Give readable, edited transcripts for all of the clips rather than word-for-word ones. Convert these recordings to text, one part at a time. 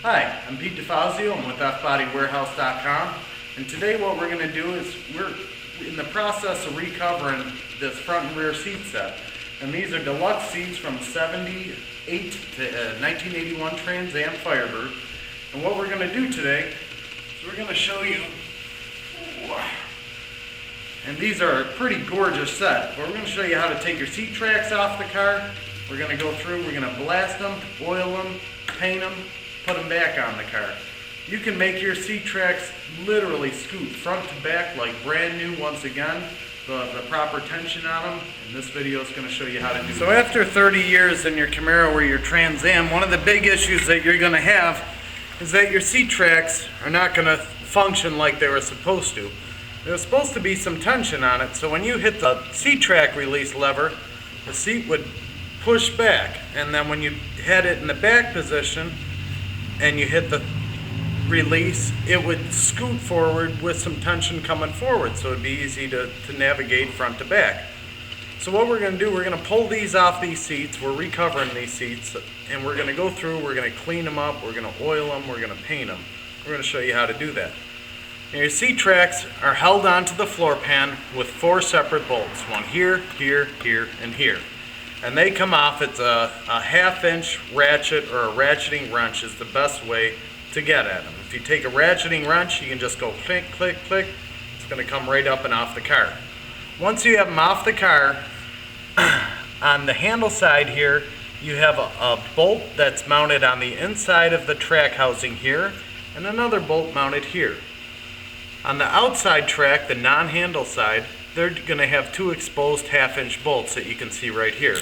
Hi, I'm Pete DeFazio. I'm with FBodyWarehouse.com, and today what we're going to do is we're in the process of recovering this front and rear seat set. And these are deluxe seats from 78 to 1981 Trans Am Firebird. And what we're going to do today is we're going to show you, and these are a pretty gorgeous set, but we're going to show you how to take your seat tracks off the car. We're going to go through, we're going to blast them, oil them, paint them, put them back on the car. You can make your seat tracks literally scoot front to back like brand new once again. The proper tension on them, and this video is going to show you how to do that. So after 30 years in your Camaro or your Trans Am, one of the big issues that you're going to have is that your seat tracks are not going to function like they were supposed to. There was supposed to be some tension on it, so when you hit the seat track release lever, the seat would push back, and then when you had it in the back position and you hit the release, it would scoot forward with some tension coming forward, so it'd be easy to navigate front to back. So what we're going to do, we're going to pull these off these seats. We're recovering these seats, and we're going to go through, we're going to clean them up, we're going to oil them, we're going to paint them. We're going to show you how to do that. Now your seat tracks are held onto the floor pan with 4 separate bolts, one here, here, here, and here. And they come off. It's a half-inch ratchet, or a ratcheting wrench is the best way to get at them. If you take a ratcheting wrench, you can just go click, click, click. It's going to come right up and off the car. Once you have them off the car, on the handle side here, you have a bolt that's mounted on the inside of the track housing here, and another bolt mounted here. On the outside track, the non-handle side, they're going to have 2 exposed half-inch bolts that you can see right here.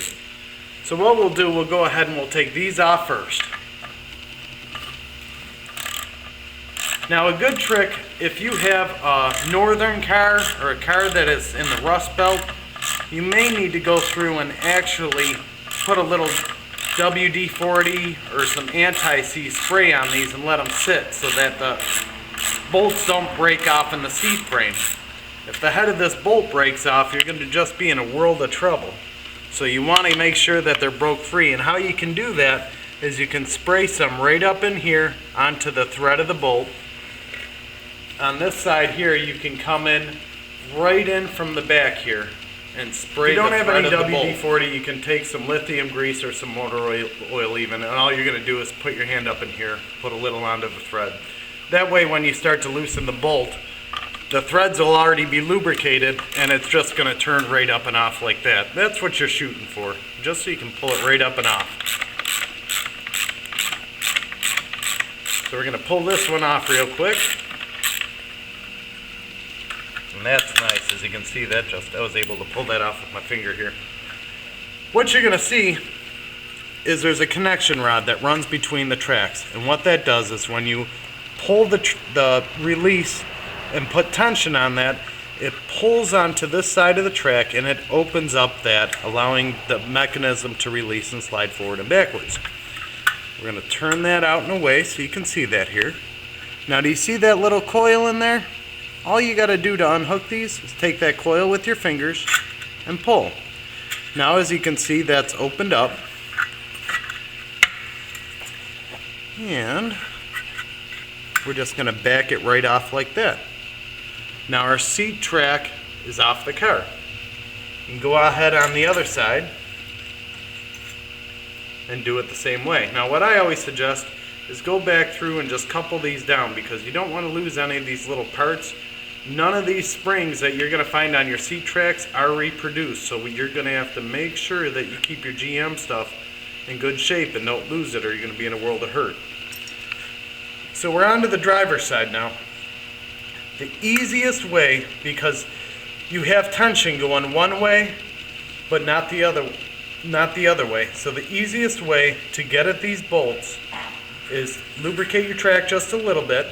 So what we'll do, we'll go ahead and we'll take these off first. Now a good trick, if you have a northern car or a car that is in the rust belt, you may need to go through and actually put a little WD-40 or some anti-seize spray on these and let them sit so that the bolts don't break off in the seat frame. If the head of this bolt breaks off, you're going to just be in a world of trouble. So you want to make sure that they're broke free, and how you can do that is you can spray some right up in here onto the thread of the bolt. On this side here, you can come in right in from the back here and spray the thread of the bolt. If you don't have any WD-40, you can take some lithium grease or some motor oil even, and all you're going to do is put your hand up in here, put a little onto the thread. That way when you start to loosen the bolt, the threads will already be lubricated, and it's just going to turn right up and off like that. That's what you're shooting for, just so you can pull it right up and off. So we're going to pull this one off real quick. And that's nice, as you can see, I was able to pull that off with my finger here. What you're going to see is there's a connection rod that runs between the tracks, and what that does is when you pull the release and put tension on that, it pulls onto this side of the track and it opens up that, allowing the mechanism to release and slide forward and backwards. We're going to turn that out and away so you can see that here. Now do you see that little coil in there? All you got to do to unhook these is take that coil with your fingers and pull. Now as you can see, that's opened up, and we're just going to back it right off like that. Now our seat track is off the car. You can go ahead on the other side and do it the same way. Now what I always suggest is go back through and just couple these down, because you don't want to lose any of these little parts. None of these springs that you're going to find on your seat tracks are reproduced, so you're going to have to make sure that you keep your GM stuff in good shape and don't lose it, or you're going to be in a world of hurt. So we're on to the driver's side now. The easiest way, because you have tension going one way, but not the other way. So the easiest way to get at these bolts is lubricate your track just a little bit.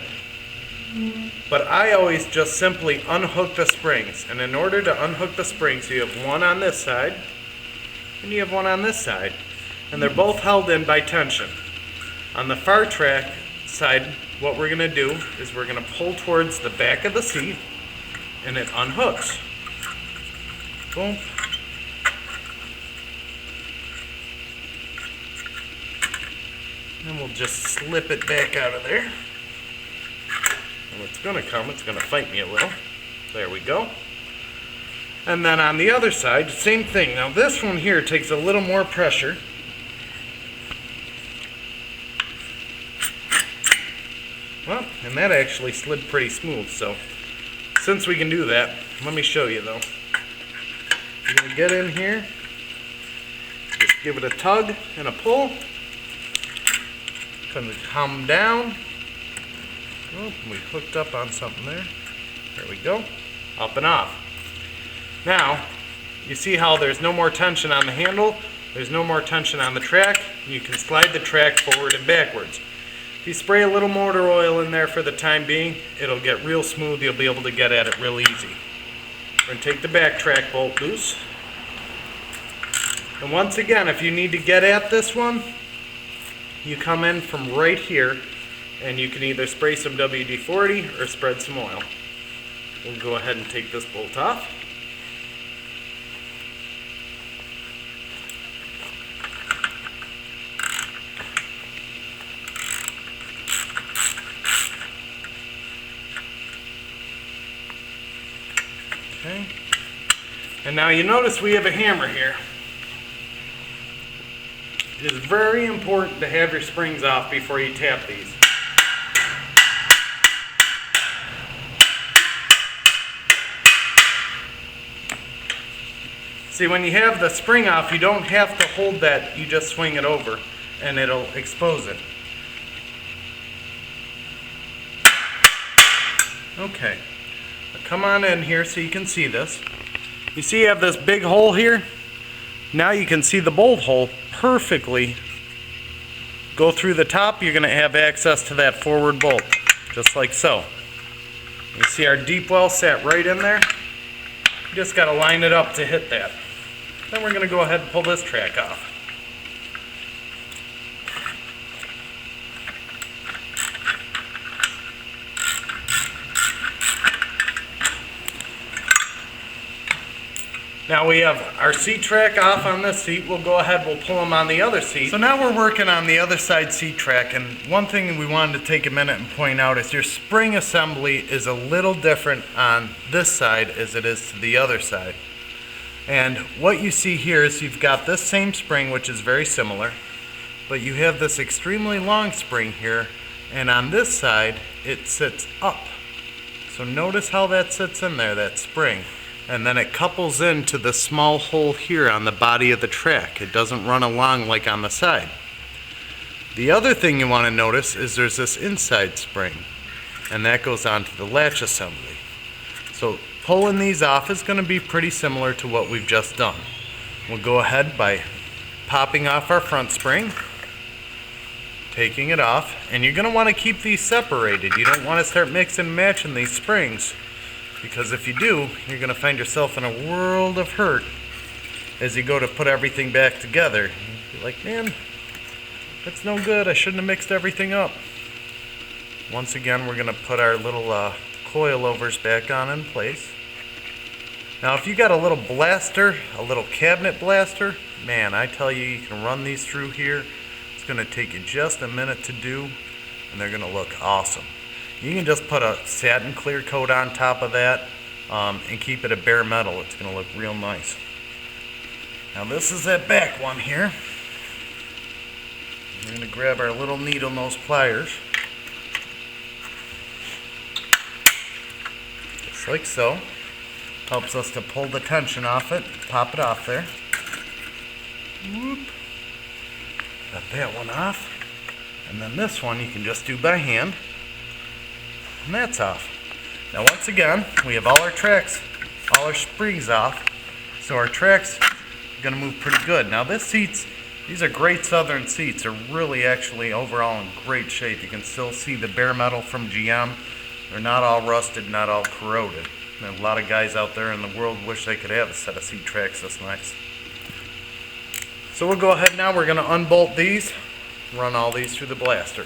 But I always just simply unhook the springs. And in order to unhook the springs, you have one on this side and you have one on this side. And they're both held in by tension. On the far track side, what we're going to do is we're going to pull towards the back of the seat and it unhooks. Boom. And we'll just slip it back out of there. And it's gonna fight me a little. There we go. And then on the other side, same thing. Now this one here takes a little more pressure. Well, and that actually slid pretty smooth, so since we can do that, let me show you though. You're gonna get in here, just give it a tug and a pull. Gonna come down. Oh, we hooked up on something there. There we go. Up and off. Now, you see how there's no more tension on the handle, there's no more tension on the track. You can slide the track forward and backwards. If you spray a little motor oil in there for the time being, it'll get real smooth. You'll be able to get at it real easy. We're going to take the back track bolt loose. And once again, if you need to get at this one, you come in from right here and you can either spray some WD-40 or spread some oil. We'll go ahead and take this bolt off. Okay. And now you notice we have a hammer here. It is very important to have your springs off before you tap these. See, when you have the spring off, you don't have to hold that, you just swing it over and it'll expose it. Okay. Come on in here so you can see this. You see you have this big hole here? Now you can see the bolt hole perfectly go through the top. You're going to have access to that forward bolt, just like so. You see our deep well sat right in there. You just got to line it up to hit that. Then we're going to go ahead and pull this track off. Now we have our seat track off on this seat. We'll go ahead, we'll pull them on the other seat. So now we're working on the other side seat track, and one thing we wanted to take a minute and point out is your spring assembly is a little different on this side as it is to the other side. And what you see here is you've got this same spring, which is very similar, but you have this extremely long spring here, and on this side it sits up. So notice how that sits in there, that spring. And then it couples into the small hole here on the body of the track. It doesn't run along like on the side. The other thing you want to notice is there's this inside spring, and that goes onto the latch assembly. So pulling these off is going to be pretty similar to what we've just done. We'll go ahead by popping off our front spring, taking it off, and you're going to want to keep these separated. You don't want to start mixing and matching these springs, because if you do, you're going to find yourself in a world of hurt as you go to put everything back together. You're like, man, that's no good. I shouldn't have mixed everything up. Once again, we're going to put our little coilovers back on in place. Now, if you got a little blaster, a little cabinet blaster, man, I tell you, you can run these through here. It's going to take you just a minute to do, and they're going to look awesome. You can just put a satin clear coat on top of that and keep it a bare metal. It's going to look real nice. Now this is that back one here. We're going to grab our little needle nose pliers. Just like so. Helps us to pull the tension off it, pop it off there. Whoop. Got that one off. And then this one you can just do by hand. And that's off. Now once again, we have all our tracks, all our springs off, so our tracks are going to move pretty good. Now these are great Southern seats. They're really actually overall in great shape. You can still see the bare metal from GM. They're not all rusted, not all corroded. And a lot of guys out there in the world wish they could have a set of seat tracks this nice. So we'll go ahead now, we're going to unbolt these, run all these through the blaster.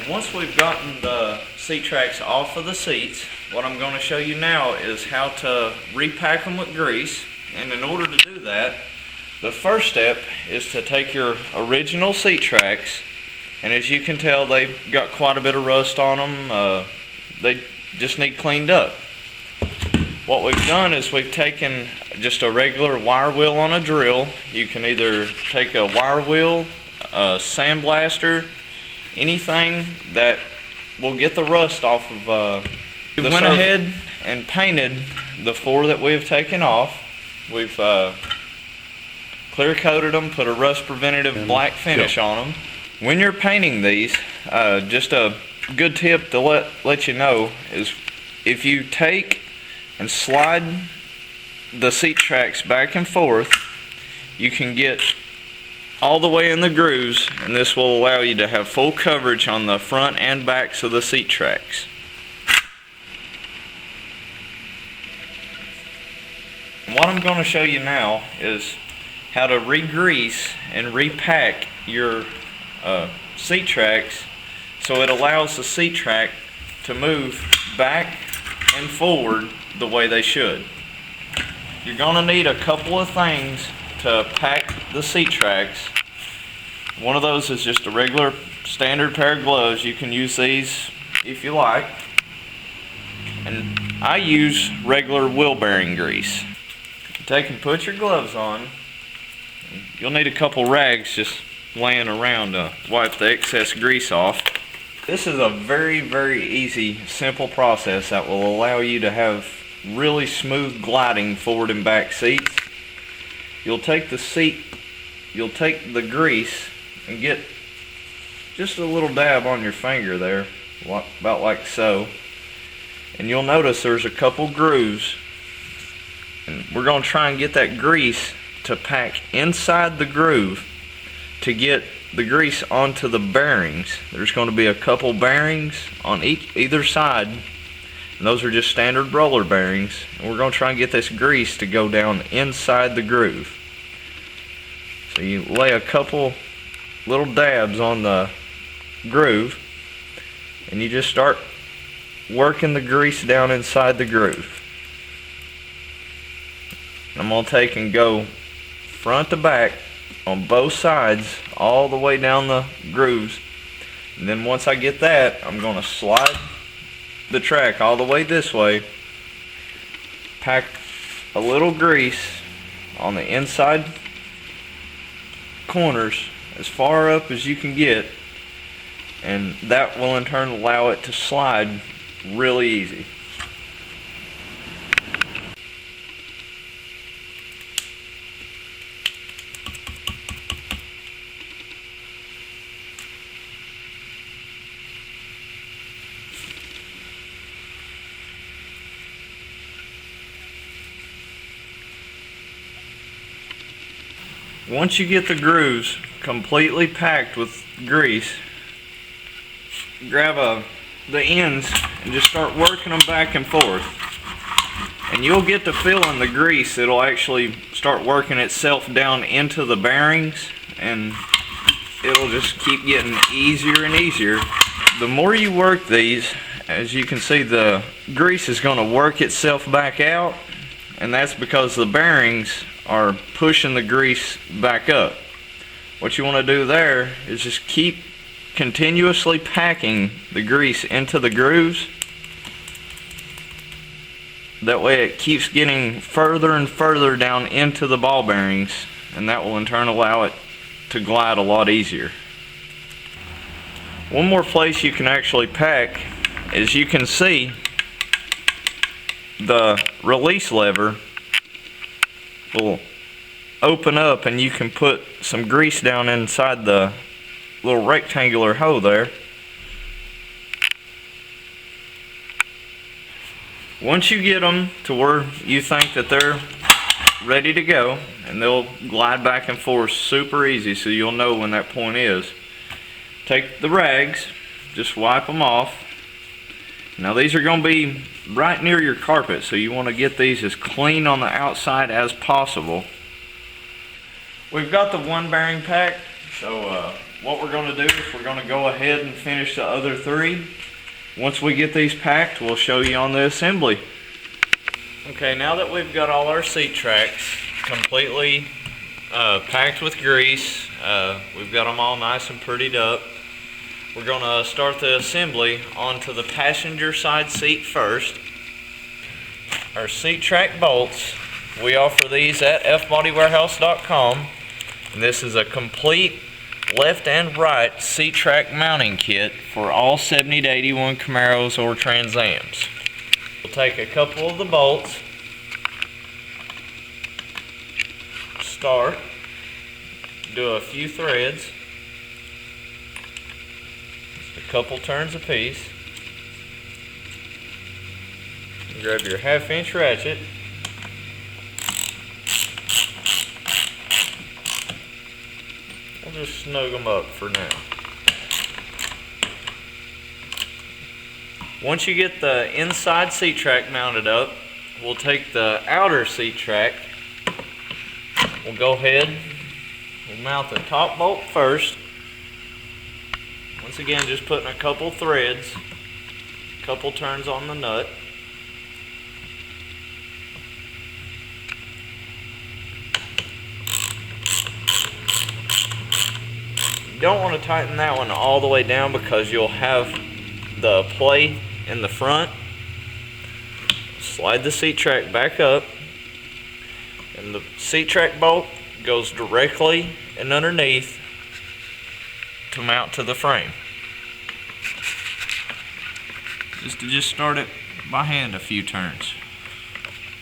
Once we've gotten the seat tracks off of the seats, what I'm going to show you now is how to repack them with grease. And in order to do that, the first step is to take your original seat tracks And as you can tell, they've got quite a bit of rust on them. They just need cleaned up. What we've done is we've taken just a regular wire wheel on a drill. You can either take a wire wheel, a sandblaster, anything that will get the rust off of we went ahead and painted the 4 that we have taken off. We've clear coated them, put a rust preventative black finish on them. When you're painting these, just a good tip to let you know is if you take and slide the seat tracks back and forth, you can get all the way in the grooves, and this will allow you to have full coverage on the front and backs of the seat tracks. What I'm going to show you now is how to re-grease and repack your seat tracks so it allows the seat track to move back and forward the way they should. You're going to need a couple of things to pack the seat tracks. One of those is just a regular standard pair of gloves. You can use these if you like. And I use regular wheel bearing grease. Take and put your gloves on. You'll need a couple rags just laying around to wipe the excess grease off. This is a very, very easy, simple process that will allow you to have really smooth gliding forward and back seats. You'll take the grease and get just a little dab on your finger there, about like so. And you'll notice there's a couple grooves. And we're going to try and get that grease to pack inside the groove to get the grease onto the bearings. There's going to be a couple bearings on either side, and those are just standard roller bearings. And we're going to try and get this grease to go down inside the groove. So you lay a couple little dabs on the groove, and you just start working the grease down inside the groove. I'm going to take and go front to back on both sides all the way down the grooves. And then once I get that, I'm going to slide the track all the way this way, pack a little grease on the inside corners as far up as you can get, and that will in turn allow it to slide really easy. Once you get the grooves completely packed with grease, grab the ends and just start working them back and forth. And you'll get to feeling the grease. It'll actually start working itself down into the bearings, and it'll just keep getting easier and easier. The more you work these, as you can see, the grease is going to work itself back out, and that's because the bearings are pushing the grease back up. What you want to do there is just keep continuously packing the grease into the grooves. That way it keeps getting further and further down into the ball bearings, and that will in turn allow it to glide a lot easier. One more place you can actually pack is, you can see the release lever will open up, and you can put some grease down inside the little rectangular hole there. Once you get them to where you think that they're ready to go, and they'll glide back and forth super easy, so you'll know when that point is, take the rags, just wipe them off. Now these are going to be right near your carpet, so you want to get these as clean on the outside as possible. We've got the one bearing packed, so what we're going to do is we're going to go ahead and finish the other three. Once we get these packed, we'll show you on the assembly. Okay, now that we've got all our seat tracks completely packed with grease, we've got them all nice and prettied up. we're going to start the assembly onto the passenger side seat first. Our seat track bolts, we offer these at fbodywarehouse.com, and this is a complete left and right seat track mounting kit for all 70 to 81 Camaros or Trans Ams. We'll take a couple of the bolts, start, do a few threads, just a couple turns apiece. Grab your 1/2-inch ratchet, we'll just snug them up for now. Once you get the inside seat track mounted up, we'll take the outer seat track. We'll go ahead, we'll mount the top bolt first. Once again, just putting a couple threads, a couple turns on the nut. You don't want to tighten that one all the way down because you'll have the play in the front. Slide the seat track back up, and the seat track bolt goes directly and underneath to mount to the frame. Just start it by hand a few turns.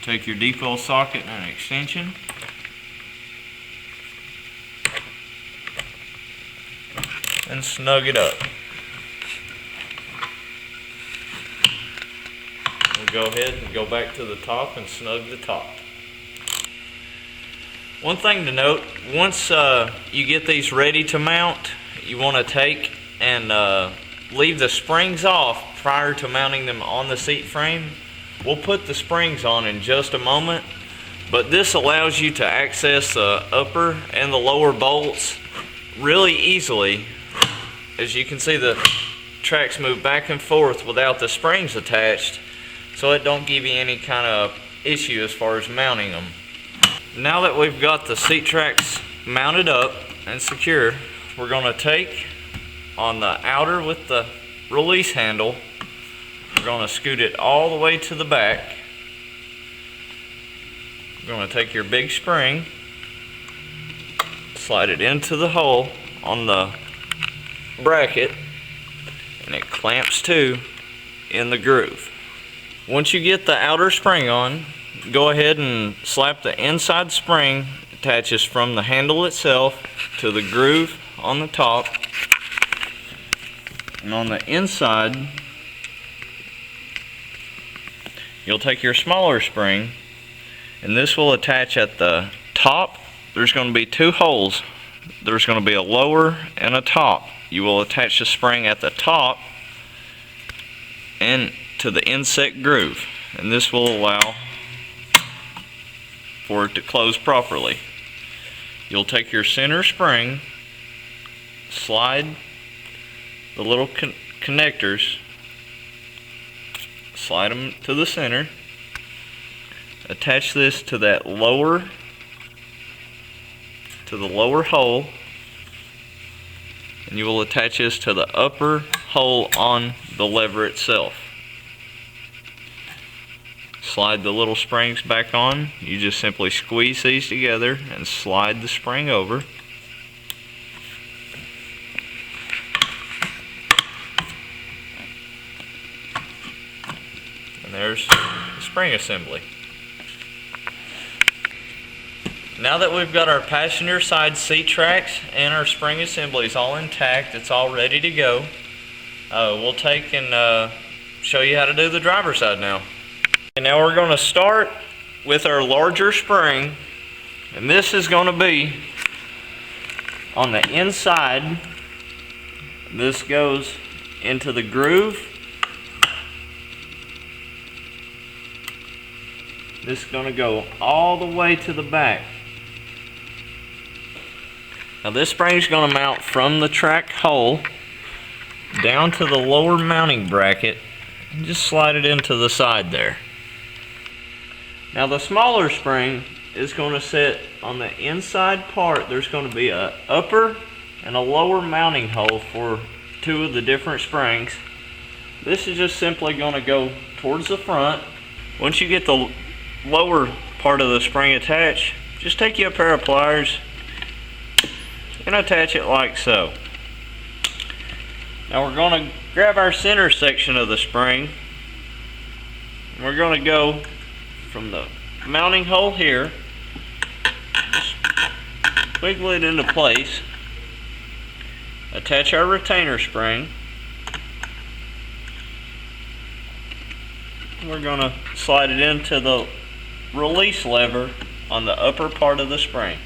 Take your deep well socket and an extension. And snug it up. We'll go ahead and go back to the top and snug the top. One thing to note, once you get these ready to mount, you want to take and leave the springs off prior to mounting them on the seat frame. We'll put the springs on in just a moment, but this allows you to access the upper and the lower bolts really easily. As you can see, the tracks move back and forth without the springs attached, so it don't give you any kind of issue as far as mounting them. Now that we've got the seat tracks mounted up and secure, we're going to take on the outer with the release handle, we're going to scoot it all the way to the back. You're going to take your big spring, slide it into the hole on the bracket, and it clamps to in the groove. Once you get the outer spring on, go ahead and slap the inside spring, attaches from the handle itself to the groove on the top, and on the inside you'll take your smaller spring, and this will attach at the top. There's going to be two holes. There's going to be a lower and a top. You will attach the spring at the top and to the inset groove, and this will allow for it to close properly. You'll take your center spring, slide the little connectors, slide them to the center, attach this to that lower, to the lower hole, and you will attach this to the upper hole on the lever itself. Slide the little springs back on. You just simply squeeze these together and slide the spring over. And there's the spring assembly. Now that we've got our passenger side seat tracks and our spring assemblies all intact, it's all ready to go, we'll take and show you how to do the driver's side now. And now we're going to start with our larger spring, and this is going to be on the inside. This goes into the groove. This is going to go all the way to the back. Now this spring is going to mount from the track hole down to the lower mounting bracket and just slide it into the side there. Now the smaller spring is going to sit on the inside part. There's going to be an upper and a lower mounting hole for two of the different springs. This is just simply going to go towards the front. Once you get the lower part of the spring attached, just take you a pair of pliers and attach it like so. Now we're going to grab our center section of the spring. We're going to go from the mounting hole here, just wiggle it into place, attach our retainer spring. We're going to slide it into the release lever on the upper part of the spring.